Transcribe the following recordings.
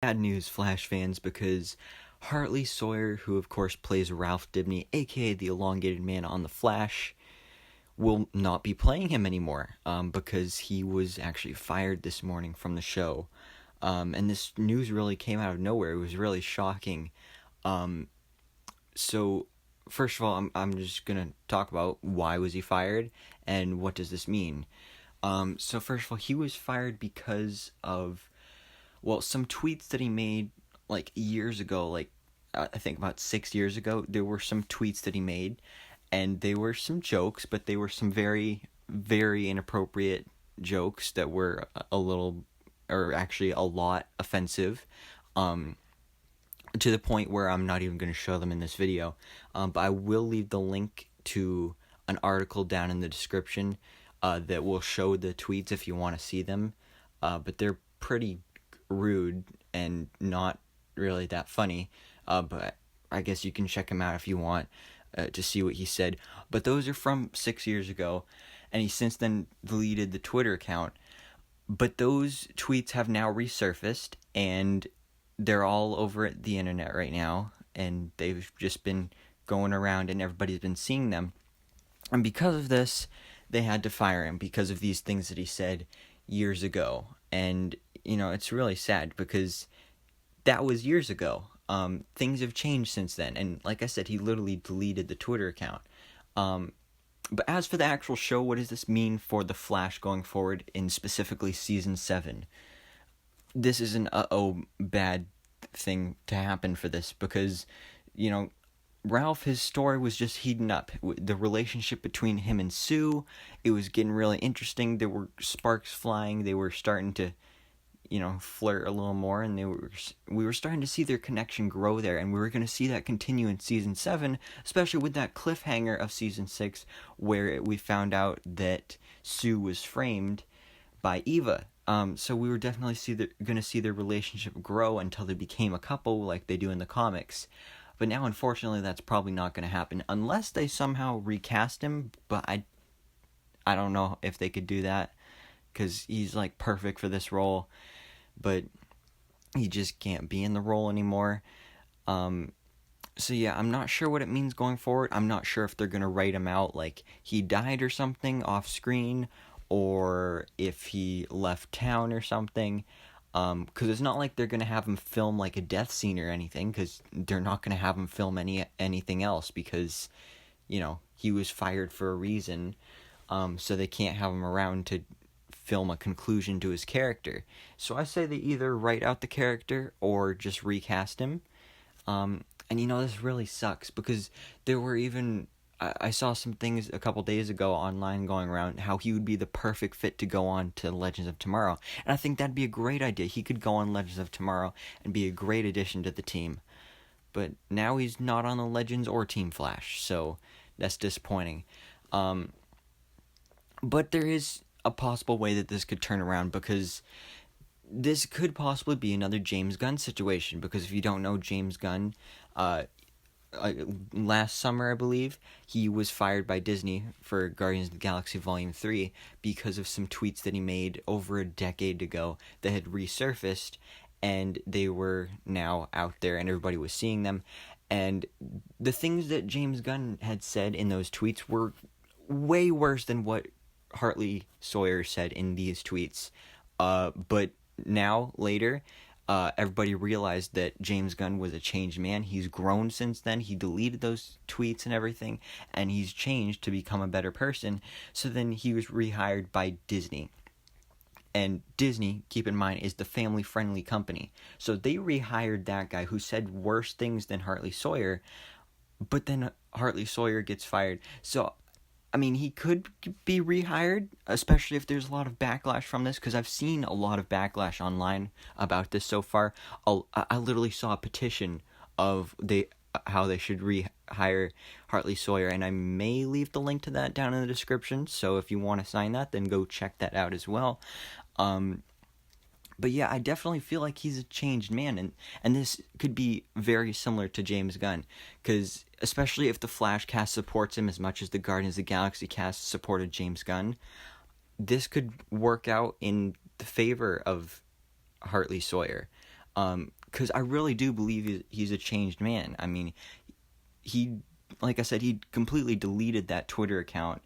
bad news, Flash fans, because Hartley Sawyer, who of course plays Ralph Dibny, aka the Elongated Man on The Flash, will not be playing him anymore because he was actually fired this morning from the show. And this news really came out of nowhere. It was really shocking. So, first of all, I'm just going to talk about why was he fired and what does this mean. So first of all, he was fired because of, well, some tweets that he made like years ago, like I think about 6 years ago. There were some tweets that he made, and they were some jokes, but they were some very, very inappropriate jokes that were a little, or actually a lot offensive, to the point where I'm not even going to show them in this video. But I will leave the link to an article down in the description that will show the tweets if you want to see them. But they're pretty rude and not really that funny. But I guess you can check him out if you want to see what he said. But those are from 6 years ago, and he since then deleted the Twitter account. But those tweets have now resurfaced, and they're all over the internet right now, and they've just been going around, and everybody's been seeing them. And because of this, they had to fire him because of these things that he said years ago. And, it's really sad because that was years ago. Things have changed since then. And like I said, he literally deleted the Twitter account. But as for the actual show, what does this mean for The Flash going forward in specifically Season 7? This is an bad thing to happen for this because, Ralph, his story was just heating up. The relationship between him and Sue, it was getting really interesting. There were sparks flying. They were starting to, flirt a little more, and we were starting to see their connection grow there, and we were going to see that continue in Season 7, especially with that cliffhanger of Season 6, where we found out that Sue was framed by Eva. So we were definitely going to see their relationship grow until they became a couple like they do in the comics. But now, unfortunately, that's probably not going to happen unless they somehow recast him. But I don't know if they could do that because he's like perfect for this role, but he just can't be in the role anymore. So yeah, I'm not sure what it means going forward. I'm not sure if they're going to write him out like he died or something off screen, or if he left town or something. Because it's not like they're going to have him film like a death scene or anything, because they're not going to have him film anything else because, he was fired for a reason, so they can't have him around to film a conclusion to his character. So I say they either write out the character or just recast him. And this really sucks because there were even... I saw some things a couple days ago online going around how he would be the perfect fit to go on to Legends of Tomorrow. And I think that'd be a great idea. He could go on Legends of Tomorrow and be a great addition to the team. But now he's not on the Legends or Team Flash, so that's disappointing. But there is a possible way that this could turn around, because this could possibly be another James Gunn situation. Because if you don't know James Gunn, last summer, I believe, he was fired by Disney for Guardians of the Galaxy Volume 3 because of some tweets that he made over a decade ago that had resurfaced, and they were now out there and everybody was seeing them. And the things that James Gunn had said in those tweets were way worse than what Hartley Sawyer said in these tweets. But now, later... everybody realized that James Gunn was a changed man. He's grown since then. He deleted those tweets and everything, and he's changed to become a better person. So then he was rehired by Disney. And Disney, keep in mind, is the family-friendly company. So they rehired that guy who said worse things than Hartley Sawyer, but then Hartley Sawyer gets fired. So he could be rehired, especially if there's a lot of backlash from this, because I've seen a lot of backlash online about this so far. I literally saw a petition of how they should rehire Hartley Sawyer, and I may leave the link to that down in the description, so if you want to sign that, then go check that out as well. But yeah, I definitely feel like he's a changed man, and this could be very similar to James Gunn, because especially if the Flash cast supports him as much as the Guardians of the Galaxy cast supported James Gunn, this could work out in the favor of Hartley Sawyer. because I really do believe he's a changed man. I mean, like I said, he completely deleted that Twitter account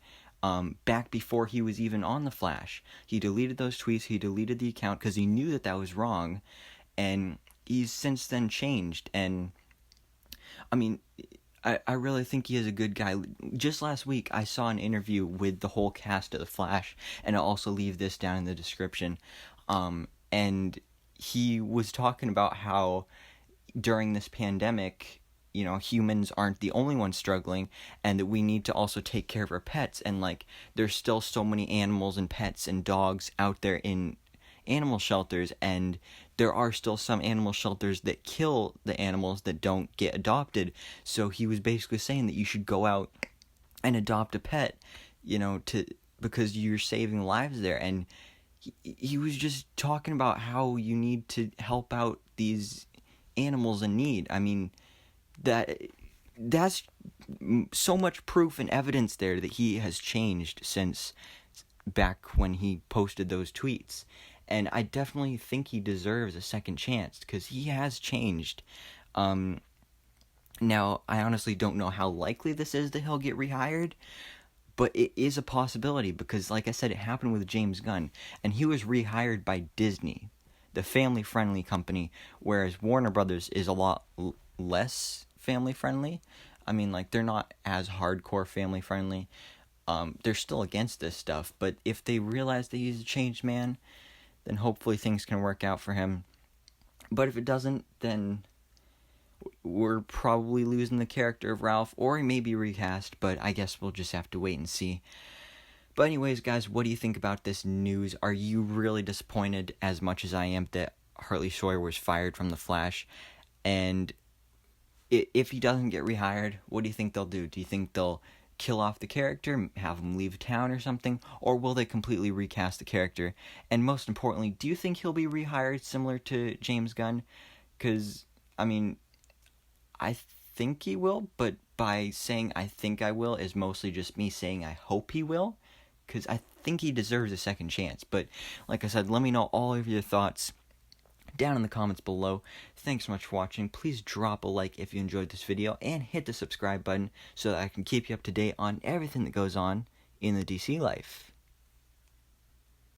back before he was even on the Flash. He deleted those tweets, he deleted the account because he knew that was wrong, and he's since then changed. And I mean, I really think he is a good guy. Just last week, I saw an interview with the whole cast of The Flash, and I'll also leave this down in the description. And he was talking about how during this pandemic, you know, humans aren't the only ones struggling, and that we need to also take care of our pets. And, like, there's still so many animals and pets and dogs out there in animal shelters, and there are still some animal shelters that kill the animals that don't get adopted. So he was basically saying that you should go out and adopt a pet, you know, because you're saving lives there. And he was just talking about how you need to help out these animals in need. I mean, that's so much proof and evidence there that he has changed since back when he posted those tweets. And I definitely think he deserves a second chance because he has changed. Now, I honestly don't know how likely this is that he'll get rehired, but it is a possibility because, like I said, it happened with James Gunn, and he was rehired by Disney, the family-friendly company, whereas Warner Brothers is a lot less family-friendly. I mean, like, they're not as hardcore family-friendly. They're still against this stuff, but if they realize that he's a changed man, then hopefully things can work out for him. But if it doesn't, then we're probably losing the character of Ralph, or he may be recast, but I guess we'll just have to wait and see. But anyways, guys, what do you think about this news? Are you really disappointed as much as I am that Hartley Sawyer was fired from The Flash? And if he doesn't get rehired, what do you think they'll do? Do you think they'll kill off the character, have him leave town or something, or will they completely recast the character? And most importantly, do you think he'll be rehired similar to James Gunn? Because, I mean, I think he will, but by saying I think I will is mostly just me saying I hope he will, because I think he deserves a second chance. But like I said, let me know all of your thoughts down in the comments below. Thanks so much for watching. Please drop a like if you enjoyed this video, and hit the subscribe button so that I can keep you up to date on everything that goes on in the DC life.